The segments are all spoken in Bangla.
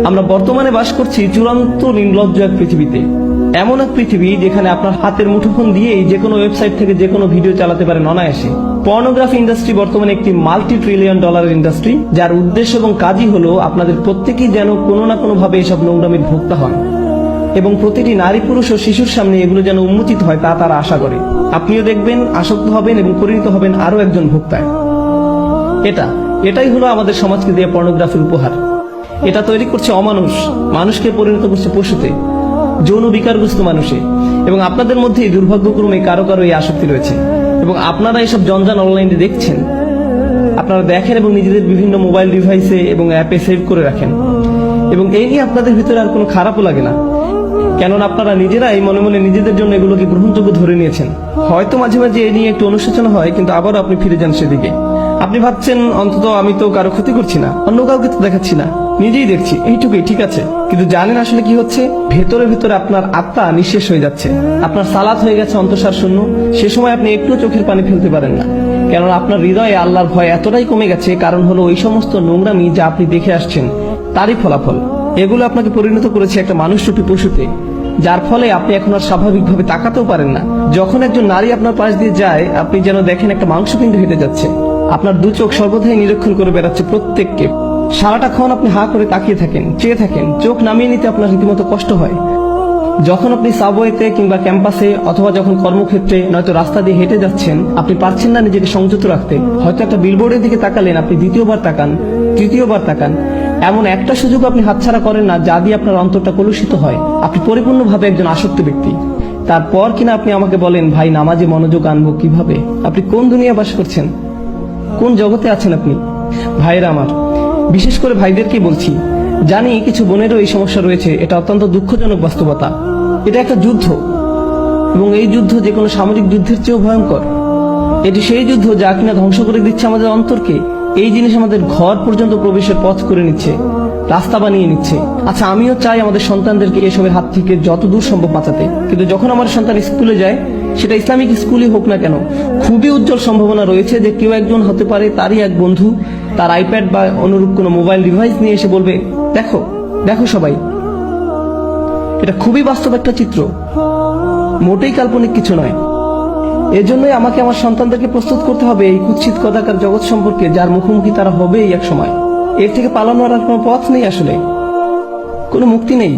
আমরা বর্তমানে বাস করছি চূড়ান্ত নির্লজ্জ এক পৃথিবীতে। এমন এক পৃথিবী যেখানে আপনার হাতের মুঠোফোন দিয়েই যে কোনো ওয়েবসাইট থেকে যে কোনো ভিডিও চালাতে পারেন অনায়াসে। পর্নোগ্রাফি ইন্ডাস্ট্রি বর্তমানে একটি $multi-trillion ইন্ডাস্ট্রি, যার উদ্দেশ্য এবং কাজই হলো আপনাদের প্রত্যেকেই যেন কোনো না কোনো ভাবে এসব নোংরামির ভোক্তা হন এবং প্রতিটি নারী পুরুষ ও শিশুর সামনে এগুলো যেন উন্মোচিত হয় তা তারা আশা করে। আপনিও দেখবেন, আসক্ত হবেন এবং পরিণত হবেন আরো একজন ভোক্তায়। এটাই হলো আমাদের সমাজকে দেয়া পর্নোগ্রাফির উপহার। এটা তৈরি করছে অমানুষ, মানুষকে পরিণত করছে পশুতে, যৌন বিকারগ্রস্ত মানুষে। এবং আপনাদের মধ্যে দুর্ভাগ্যক্রমে কারো কারো এই আসক্তি রয়েছে এবং আপনারা এসব জঞ্জাল অনলাইনে দেখছেন, আপনারা দেখেন এবং নিজেদের বিভিন্ন মোবাইল ডিভাইসে এবং অ্যাপে সেভ করে রাখেন। এবং এই নিয়ে আপনাদের ভিতরে আর কোনো খারাপও লাগে না, কেননা আপনারা নিজেরাই মনে মনে নিজেদের জন্য এগুলোকে গ্রহণযোগ্য ধরে নিয়েছেন। হয়তো মাঝে মাঝে এই নিয়ে একটু অনুশোচনা হয়, কিন্তু আবারও আপনি ফিরে যান সেদিকে। আপনি ভাবছেন অন্তত আমি তো কারো ক্ষতি করছি না, অন্য কাউকে তো দেখাচ্ছি না, নিজেই দেখছি, এইটুকুই ঠিক আছে। কিন্তু জানেন আসলে কি হচ্ছে? ভেতরে ভেতরে আপনার আত্মা নিঃশেষ হয়ে যাচ্ছে, আপনার সালাত হয়ে গেছে অন্তঃসার শূন্য। সে সময় আপনি একটু চোখের পানি ফেলতে পারেন না, কেননা আপনার হৃদয়ে আল্লাহর ভয় এতটাই কমে গেছে। কারণ হলো ওই সমস্ত নোংরামি যা আপনি দেখে আসছেন তারই ফলাফল। এগুলো আপনাকে পরিণত করেছে একটা মানুষরূপী পশুতে, যার ফলে আপনি এখন আর স্বাভাবিকভাবে তাকাতেও পারেন না। যখন একজন নারী আপনার পাশ দিয়ে যায়, আপনি যেন দেখেন একটা মাংসপিণ্ড হেঁটে যাচ্ছে। আপনার দু চোখ সর্বদাই নিরীক্ষণ করে বেড়াচ্ছে প্রত্যেককে। সারাটাক্ষণ আপনি হা করে তাকিয়ে থাকেন, চেয়ে থাকেন, চোখ নামিয়ে নিতে আপনার রীতিমতো কষ্ট হয়। যখন আপনি সাবওয়েতে কিংবা ক্যাম্পাসে অথবা যখন কর্মক্ষেত্রে নয়তো রাস্তা দিয়ে হেঁটে যাচ্ছেন, আপনি পারছেন না নিজেকে সংযত রাখতে। হয়তো একটা বিলবোর্ডের দিকে তাকালেন, আপনি দ্বিতীয়বার তাকান, তৃতীয়বার তাকান। এমন একটা সুযোগ আপনি হাতছাড়া করেন না যা দিয়ে আপনার অন্তরটা কলুষিত হয়। আপনি পরিপূর্ণভাবে একজন আসক্ত ব্যক্তি। তারপর কিনা আপনি আমাকে বলেন, ভাই নামাজে মনোযোগ আনবো কিভাবে? আপনি কোন দুনিয়া বাস করছেন? কোন জগতে আছেন আপনি? ভাইরা আমার, বিশেষ করে ভাইদেরকে বলছি, জানি কিছু বোনেরও এই সমস্যা রয়েছে। এটা অত্যন্ত দুঃখজনক বাস্তবতা। এটা একটা যুদ্ধ এবং এই যুদ্ধ যে কোনো সামরিক যুদ্ধের চেয়েও ভয়ঙ্কর। এটি সেই যুদ্ধ যা কিনা ধ্বংস করে দিচ্ছে আমাদের অন্তরকে। এই জিনিস আমাদের ঘর পর্যন্ত প্রবেশের পথ করে নিচ্ছে, রাস্তা বানিয়ে নিচ্ছে। আচ্ছা, আমিও চাই আমাদের সন্তানদেরকে এসবের হাত থেকে যত দূর সম্ভব বাঁচাতে, কিন্তু যখন আমার সন্তান স্কুলে যায়, সেটা ইসলামিক স্কুলই হোক না কেন, খুবই উজ্জ্বল সম্ভাবনা রয়েছে যে কেউ একজন হতে পারে তারই এক বন্ধু তার আইপ্যাড বা অনুরূপ কোনো মোবাইল ডিভাইস নিয়ে এসে বলবে, দেখো দেখো সবাই। এটা খুবই বাস্তব একটা চিত্র, মোটেই কাল্পনিক কিছু নয়। এজন্যই আমাকে আমার সন্তানদেরকে প্রস্তুত করতে হবে এই কুৎসিত কদাকার জগৎ সম্পর্কে, যার মুখোমুখি তারা হবেই এক সময়। এর থেকে পালানোর আর কোনো পথ নেই, আসলে কোনো মুক্তি নেই।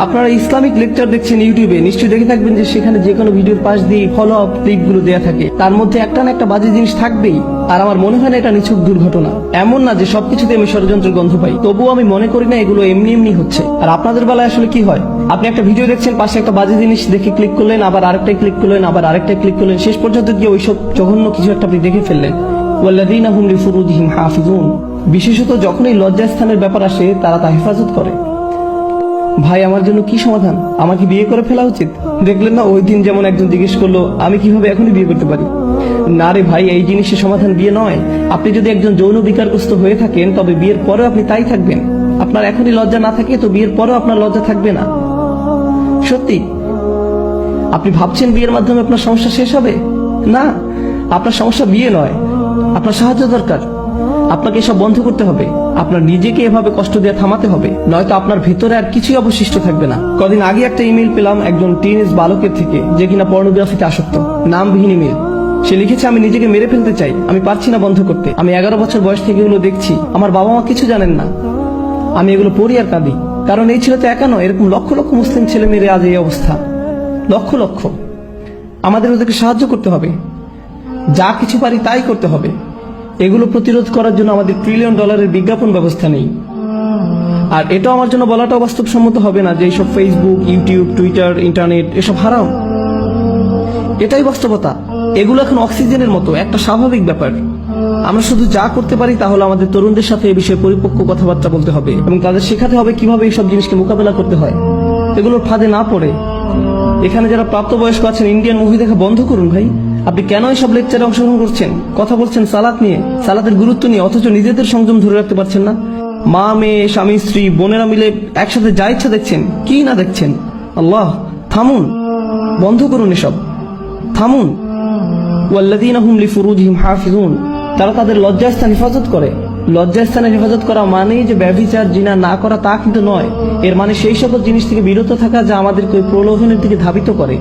আপনারা ইসলামিক লেকচার দেখছেন ইউটিউবে, নিশ্চয়ই দেখে থাকবেন যে সেখানে যে কোনো ভিডিওর পাশ দিয়ে ফলো আপ ক্লিপগুলো দেয়া থাকে, তার মধ্যে একটা না একটা বাজে জিনিস থাকবেই। আর আমার মনে হয় না এটা নিছক দুর্ঘটনা। এমন না যে সবকিছুতে আমি ষড়যন্ত্রের গন্ধ পাই, তবুও আমি মনে করি না এগুলো এমনি এমনি হচ্ছে। আর আপনাদের বেলায় আসলে কি হয়? আপনি একটা ভিডিও দেখছেন, পাশে একটা বাজে জিনিস দেখে ক্লিক করলেন, আবার আরেকটাই ক্লিক করলেন, আবার আরেকটাই ক্লিক করলেন, শেষ পর্যন্ত গিয়ে ওইসব জঘন্য কিছু একটা আপনি দেখে ফেললেন। ওয়াল্লাযীনা হুম লিফুরুজিহিম হাফিজুন। বিশেষত যখন এই লজ্জাস্থানের ব্যাপার আসে, তারা তা হেফাজত করে। ভাই, আমার জন্য কি সমাধান? আমাকে বিয়ে করে ফেলা উচিত? দেখলেন না ওই দিন যেমন একজন জিজ্ঞেস করলো, আমি কিভাবে এখনই বিয়ে করতে পারি? না রে ভাই, এই জিনিসের সমাধান বিয়ে নয়। আপনি যদি একজন যৌন বিকারগ্রস্ত হয়ে থাকেন, তবে বিয়ের পরেও আপনি তাই থাকবেন। আপনার এখনই লজ্জা না থাকে তো বিয়ের পরেও আপনার লজ্জা থাকবে না। সত্যি আপনি ভাবছেন বিয়ের মাধ্যমে আপনার সমস্যা শেষ হবে? না, আপনার সমস্যা বিয়ে নয়, আপনার সাহায্য দরকার। আপনাকে এসব বন্ধ করতে হবে। আপনার নিজেকে এভাবে কষ্ট দিয়ে থামাতে হবে, নয়তো আপনার ভেতরে আর কিছুই অবশিষ্ট থাকবে না। কদিন আগে একটা ইমেল পেলাম একজন টিনেজ বালকের থেকে, যে কিনা পর্নোগ্রাফিতে আসক্ত। নামবিহীন ইমেল। সে লিখেছে, আমি নিজেকে মেরে ফেলতে চাই, আমি পারছি না বন্ধ করতে। আমি 11 বছর বয়স থেকে এগুলো দেখছি, আমার বাবা মা কিছু জানেন না, আমি এগুলো পড়ি আর কাঁদি। কারণ এই ছেলে তো একা নয়, এরকম লক্ষ লক্ষ মুসলিম ছেলে মেয়ের আজ এই অবস্থা, লক্ষ লক্ষ। আমাদের ওদেরকে সাহায্য করতে হবে, যা কিছু পারি তাই করতে হবে। এগুলো প্রতিরোধ করার জন্য আমাদের $1 ট্রিলিয়ন বিজ্ঞাপন ব্যবস্থা নেই। আর এটা আমার জন্য বলাটাও বাস্তবসম্মত হবে না যে এইসব ফেসবুক, ইউটিউব, টুইটার, ইন্টারনেট এসব হারাম। এটাই বাস্তবতা। এগুলো এখন অক্সিজেনের মতো একটা স্বাভাবিক ব্যাপার। আমরা শুধু যা করতে পারি তা হলো আমাদের তরুণদের সাথে এই বিষয়ে পরিপক্ক কথাবার্তা বলতে হবে এবং তাদের শেখাতে হবে কিভাবে এইসব জিনিসকে মোকাবেলা করতে হয়, এগুলোর ফাঁদে না পড়ে। এখানে যারা প্রাপ্তবয়স্ক আছেন, ইন্ডিয়ান মুভি দেখা বন্ধ করুন ভাই। আপনি কেন এইসব লেকচারে অংশগ্রহণ করছেন? কথা বলছেন সালাত নিয়ে, সালাতের গুরুত্ব নিয়ে, অথচ নিজেদের সংযম ধরে রাখতে পারছেন না। মা, মেয়ে, স্বামী, স্ত্রী, বোনেরা মিলে একসাথে যা ইচ্ছা দেখছেন, কি না দেখছেন। আল্লাহ, থামুন, বন্ধ করুন এসব, থামুন। ওয়াল্লাযীনা হুম লিফুরুজিহিম হাফিজুন। তারা তাদের লজ্জাস্থান হেফাজত করে। লজ্জাস্থানের হেফাজত করা মানেই যে ব্যভিচার জিনা না করা তা কিন্তু নয়। এর মানে সেই সকল জিনিস থেকে বিরত থাকা যা আমাদেরকে ওই প্রলোভনের দিকে ধাবিত করে।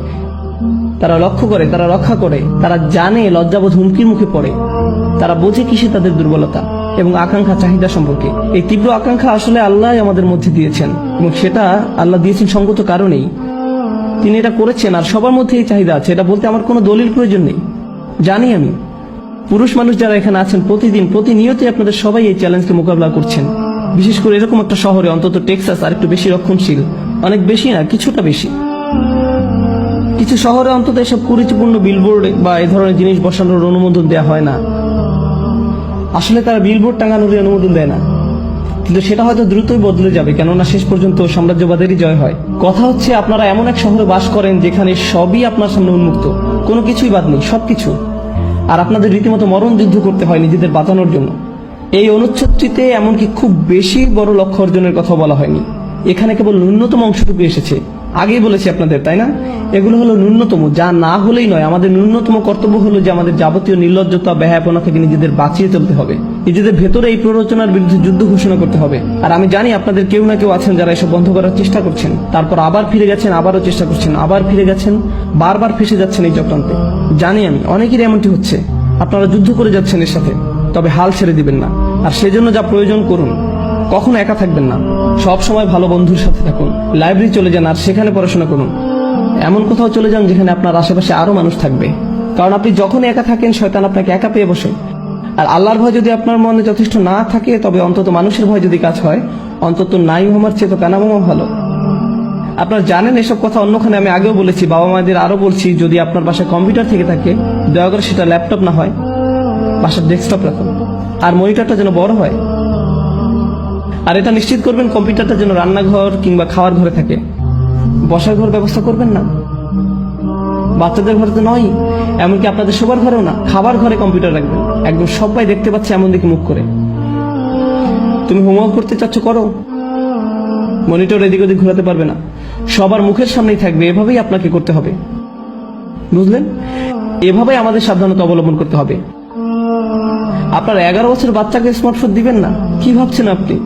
তারা লক্ষ্য করে, তারা রক্ষা করে, তারা জানে লজ্জাবোধ হুমকির মুখে পড়ে, তারা বোঝে কিসে তাদের দুর্বলতা এবং আকাঙ্ক্ষা চাহিদা সম্পর্কে। এই তীব্র আকাঙ্ক্ষা আসলে আল্লাহ আমাদের মধ্যে দিয়েছেন এবং সেটা আল্লাহ দিয়েছেন সঙ্গত কারণেই। তিনি এটা করেছেন আর সবার মধ্যে এই চাহিদা আছে, এটা বলতে আমার কোনো দলিল প্রয়োজন নেই। জানি আমি পুরুষ মানুষ যারা এখানে আছেন প্রতিদিন প্রতিনিয়তই আপনাদের সবাই এই চ্যালেঞ্জকে মোকাবিলা করছেন। বিশেষ করে এরকম একটা শহরে, অন্তত টেক্সাস আর একটু বেশি রক্ষণশীল, অনেক বেশি না কিছুটা বেশি। কিছু শহরে অন্তত এসব কুরুচিপূর্ণ বিলবোর্ড বা এ ধরনের জিনিস বসানোর অনুমোদন দেওয়া হয় না। আসলে তারা বিলবোর্ড টাঙানোর অনুমোদন দেয় না, কিন্তু সেটা হয়তো দ্রুতই বদলে যাবে, কেননা শেষ পর্যন্ত সাম্রাজ্যবাদেরই জয় হয়। কথা হচ্ছে আপনারা এমন এক শহরে বাস করেন যেখানে সবই আপনার সামনে উন্মুক্ত, কোনো কিছুই বাদ নেই, সবকিছু। আর আপনাদের রীতিমতো মরণ যুদ্ধ করতে হয় নিজেদের বাঁচানোর জন্য। এই অনুচ্ছেদটিতে এমনকি খুব বেশি বড় লক্ষ্য অর্জনের কথা বলা হয়নি, এখানে কেবল ন্যূনতম অংশটুকু এসেছে। আগেই বলেছি আপনাদের, তাই না? এগুলো হলো ন্যূনতম, যা না হলেই নয়। আমাদের ন্যূনতম কর্তব্য হলো যে আমাদের যাবতীয় নির্লজ্জতা, ব্যয়াপনা থেকে নিজেদের বাঁচিয়ে চলতে হবে, নিজেদের ভেতরে এই প্ররোচনার বিরুদ্ধে যুদ্ধ ঘোষণা করতে হবে। আর আমি জানি আপনাদের কেউ না কেউ আছেন যারা এসব বন্ধ করার চেষ্টা করছেন, তারপর আবার ফিরে গেছেন, আবারও চেষ্টা করছেন, আবার ফিরে গেছেন, বারবার ফেসে যাচ্ছেন এই চক্রান্তে। জানি আমি অনেকেরই এমনটি হচ্ছে। আপনারা যুদ্ধ করে যাচ্ছেন এর সাথে, তবে হাল ছেড়ে দিবেন না। আর সেজন্য যা প্রয়োজন করুন, কখনো একা থাকবেন না, সব সময় ভালো বন্ধুর সাথে থাকুন। লাইব্রেরি চলে যান আর সেখানে পড়াশোনা করুন। এমন কোথাও চলে যান যেখানে আপনার আশেপাশে আরো মানুষ থাকবে, কারণ আপনি যখনই একা থাকেন শয়তান আপনাকে একা পেয়ে বসে। আর আল্লাহর ভয় যদি আপনার মনে যথেষ্ট না থাকে, তবে অন্তত মানুষের ভয় যদি কাজ হয়, অন্তত নাই হমার চেয়ে তো কানামামা ভালো। আপনারা জানেন এসব কথা অন্যখানে আমি আগেও বলেছি, বাবা মাদের আরো বলছি, যদি আপনার বাসায় কম্পিউটার থেকে থাকে দয়া করে সেটা ল্যাপটপ না হয়, বাসার ডেস্কটপ রাখুন। আর মনিটরটা যেন বড় হয়। আর এটা নিশ্চিত করবেন কম্পিউটারটা যেন রান্নাঘর কিংবা খাওয়ার ঘরে থাকে, বসার ঘর ব্যবস্থা করবেন না। বাচ্চাদের ঘরে তো নয়, এমনকি আপনাদের শোবার ঘরেও না, খাবার ঘরে কম্পিউটার রাখবেন, একদম সবাই দেখতে পাচ্ছে এমন দিকে মুখ করে। তুমি হোমওয়ার্ক করতে চাচ্ছ, করো, মনিটর এদিক ওদিক ঘোরাতে পারবে না, সবার মুখের সামনেই থাকবে। এভাবেই আপনাকে করতে হবে, বুঝলেন? এভাবেই আমাদের সাবধানতা অবলম্বন করতে হবে। আপনার 11 বছর বাচ্চাকে স্মার্টফোন দিবেন না, কি ভাবছেন আপনি?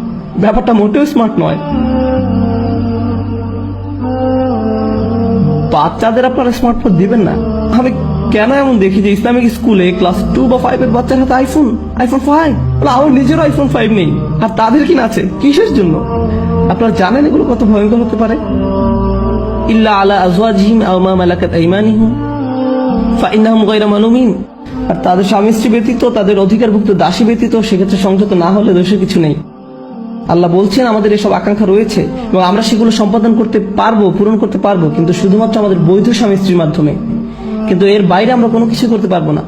ব্যাপারটা মোটেও স্মার্ট নয়। বাচ্চাদের আপনারা স্মার্টফোন দিবেন না। আমি কেন এমন দেখি যে ইসলামিক স্কুলে ক্লাস 2 বা 5 এর বাচ্চার হাতে আইফোন 5। আমার নিজেরও আইফোন 5 নেই, আর তাদের কিনা আছে, কিসের জন্য? আপনারা জানেন এগুলো কত ভয়ঙ্কর হতে পারে? ইল্লা আলা আজওয়াজিহিম আও মা মালাকাত আইমানিহুম ফাইন্নাহুম গায়রা মালুমিন। আর তাদের স্বামী স্ত্রী ব্যতীত, তাদের অধিকারভুক্ত দাসী ব্যতীত, সেক্ষেত্রে সংযত না হলে দোষের কিছু নেই। আল্লাহ বলছেন আমাদের এসব আকাঙ্ক্ষা রয়েছে এবং আমরা সেগুলো সম্পাদন করতে পারবো, পূরণ করতে পারবো, কিন্তু শুধুমাত্র আমাদের বৈধ স্বামী স্ত্রীর মাধ্যমে। কিন্তু এর বাইরে আমরা কোনো কিছু করতে পারবো না।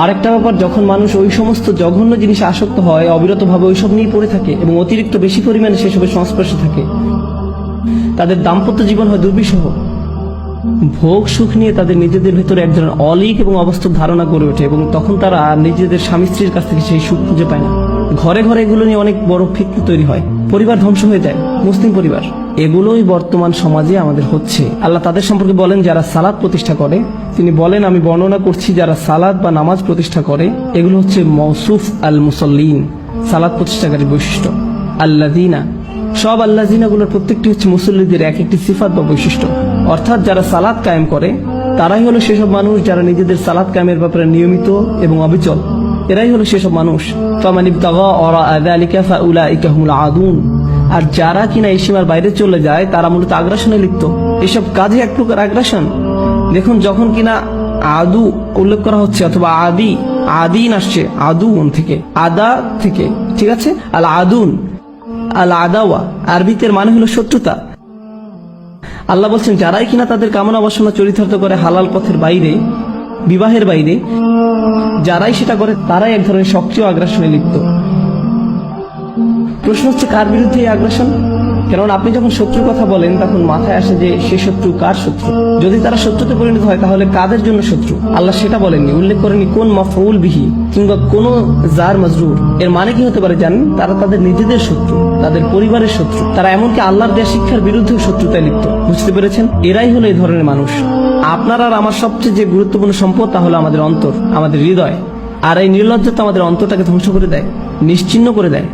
আরেকটা ব্যাপার, যখন মানুষ ওই সমস্ত জঘন্য জিনিসে আসক্ত হয়, অবিরতভাবে ওইসব নিয়ে পড়ে থাকে এবং অতিরিক্ত বেশি পরিমাণে সেসবের সংস্পর্শে থাকে, তাদের দাম্পত্য জীবন হয় দুর্বিষহ। ভোগ সুখ নিয়ে তাদের নিজেদের ভেতরে এক ধরনের অলীক এবং অবাস্তব ধারণা গড়ে ওঠে এবং তখন তারা নিজেদের স্বামী স্ত্রীর কাছ থেকে সেই সুখ খুঁজে পায় না। ঘরে ঘরে এগুলো নিয়ে অনেক বড় ফিতনা তৈরি হয়, পরিবার ধ্বংস হয়ে যায়, মুসলিম পরিবার। এগুলোই বর্তমান সমাজে আমাদের হচ্ছে। আল্লাহ তাদের সম্পর্কে বলেন যারা সালাত প্রতিষ্ঠা করে। তিনি বলেন, আমি বর্ণনা করছি যারা সালাত বা নামাজ প্রতিষ্ঠা করে, এগুলো হচ্ছে মওসুফ আল মুসল্লিন, সালাত প্রতিষ্ঠাকারীর বৈশিষ্ট্য। আল্লাযিনা, সব আল্লাযিনাগুলোর প্রত্যেকটি হচ্ছে মুসল্লিদের এক একটি সিফাত বা বৈশিষ্ট্য। অর্থাৎ যারা সালাত কায়েম করে তারাই হলো সেসব মানুষ যারা নিজেদের সালাত কায়েমের ব্যাপারে নিয়মিত এবং অবিচল। এরাই হলো সেসব মানুষ। ফামান ইবতাগা ওয়ারাআ যালিকা ফাউলাইকা হুমুল আদুন। আর যারা কিনা এই সীমার বাইরে চলে যায় তারা মূলত আগ্রাসনে লিপ্ত। এসব কাজে এক প্রকার আগ্রাসন। দেখুন, যখন কিনা আদু উল্লেখ করা হচ্ছে অথবা আদিন আসছে আদুন থেকে, আদা থেকে, ঠিক আছে? আল আদুন, আল আদাওয়া আরবিতে মানে হলো শত্রুতা। আল্লাহ বলছেন যারাই কিনা তাদের কামনা বাসনা চরিতার্থ করে হালাল পথের বাইরে, বিবাহের বাইরে, যারাই সেটা করে তারাই এক ধরনের সক্রিয় আগ্রাসনে লিপ্ত। প্রশ্ন হচ্ছে কার বিরুদ্ধে এই আগ্রাসন? কারণ আপনি যখন শত্রুর কথা বলেন তখন মাথায় আসে যে সে শত্রু কার শত্রু। যদি তারা শত্রুতে পরিণত হয় তাহলে কাদের জন্য শত্রু? আল্লাহ সেটা বলেননি, উল্লেখ করেনি কোন মাফউল বিহি কিংবা কোন জার মাজরুর। এর মানে কি হতে পারে জানেন? তারা তাদের নিজেদের শত্রু, তাদের পরিবারের শত্রু, তারা এমনকি আল্লাহর দেয়া শিক্ষার বিরুদ্ধে শত্রুতায় লিপ্ত। বুঝতে পেরেছেন? এরাই হলো এই ধরনের মানুষ। আপনার আর আমার সবচেয়ে যে গুরুত্বপূর্ণ সম্পদ তা হলো আমাদের অন্তর, আমাদের হৃদয়। আর এই নির্লজ্জতা আমাদের অন্তরটাকে ধ্বংস করে দেয়, নিশ্চিহ্ন করে দেয়।